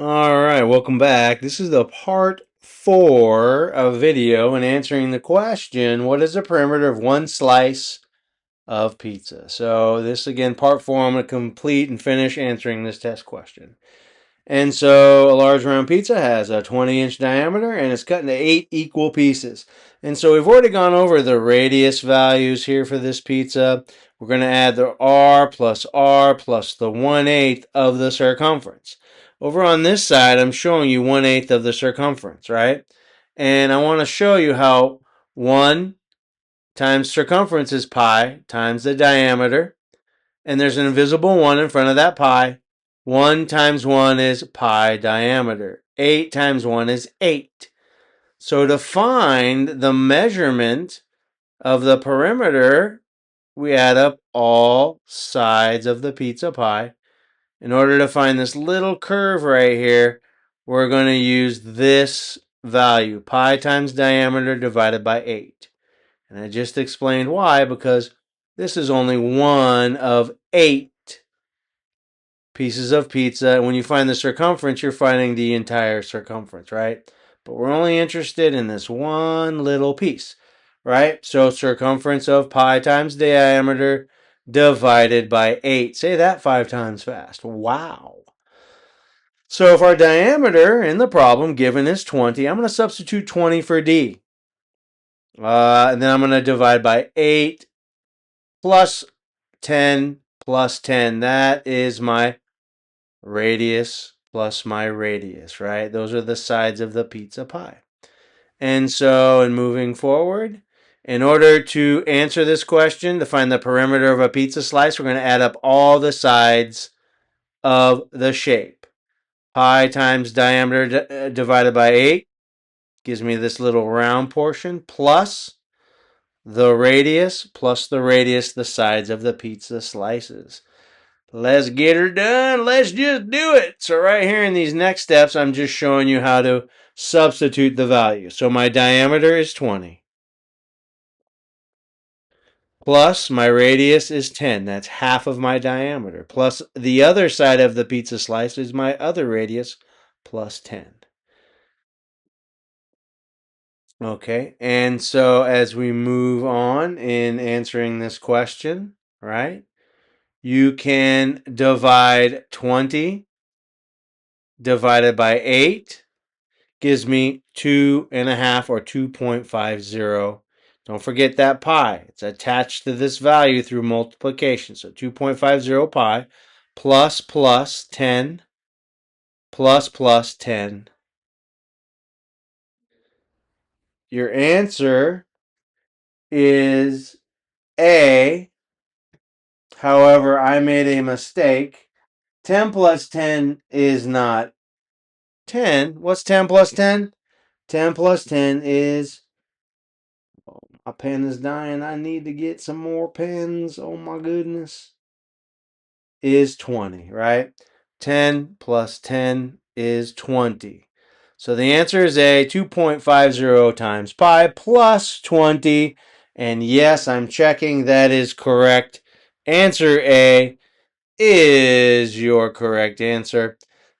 All right, welcome back. This is the part 4 of video and answering the question, what is the perimeter of one slice of pizza? So this, again, part 4, I'm going to complete and finish answering this test question. And so a large round pizza has a 20-inch diameter and it's cut into 8 equal pieces. And so we've already gone over the radius values here for this pizza. We're going to add the R plus the 1/8 of the circumference. Over on this side, I'm showing you 1/8 of the circumference, right? And I want to show you how 1 times circumference is pi times the diameter. And there's an invisible 1 in front of that pi. 1 times 1 is pi diameter. 8 times 1 is 8. So to find the measurement of the perimeter, we add up all sides of the pizza pie. In order to find this little curve right here, we're going to use this value, pi times diameter divided by 8. And I just explained why, because this is only one of 8 pieces of pizza. And when you find the circumference, you're finding the entire circumference, right? But we're only interested in this one little piece, right? So circumference of pi times diameter divided by 8. Say that 5 times fast. Wow. So if our diameter in the problem given is 20, I'm going to substitute 20 for D. And then I'm going to divide by 8 plus 10 plus 10. That is my radius plus my radius, right? Those are the sides of the pizza pie. And so, in moving forward, in order to answer this question, to find the perimeter of a pizza slice, we're going to add up all the sides of the shape. Pi times diameter divided by 8 gives me this little round portion, plus the radius, the sides of the pizza slices. Let's get her done. Let's just do it. So right here in these next steps, I'm just showing you how to substitute the value. So my diameter is 20. Plus my radius is 10. That's half of my diameter. Plus the other side of the pizza slice is my other radius plus 10. Okay, and so as we move on in answering this question, right, you can divide 20 divided by 8 gives me 2.5 or 2.50. Don't forget that pi. It's attached to this value through multiplication. So 2.50 pi plus 10 plus 10. Your answer is A. However, I made a mistake. 10 plus 10 is not 10. What's 10 plus 10? 10 plus 10 is... Oh, my pen is dying. I need to get some more pens. Oh my goodness. Is 20, right? 10 plus 10 is 20. So the answer is A, 2.50 times pi plus 20. And yes, I'm checking that is correct. Answer A is your correct answer.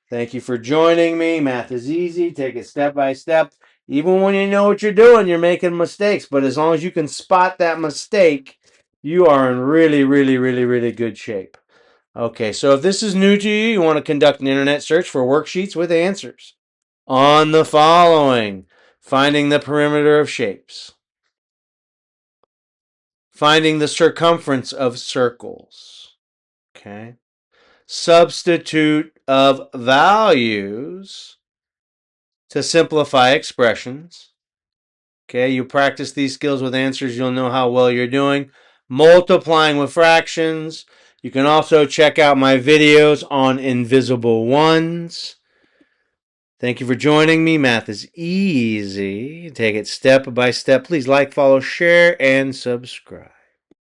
Thank you for joining me. Math is easy. Take it step by step. Even when you know what you're doing, you're making mistakes. But as long as you can spot that mistake, you are in really, really, really, really good shape. Okay, so if this is new to you, you want to conduct an internet search for worksheets with answers on the following: finding the perimeter of shapes, finding the circumference of circles, okay, substitute of values to simplify expressions. Okay, you practice these skills with answers, you'll know how well you're doing. Multiplying with fractions. You can also check out my videos on invisible ones. Thank you for joining me. Math is easy. Take it step by step. Please like, follow, share, and subscribe.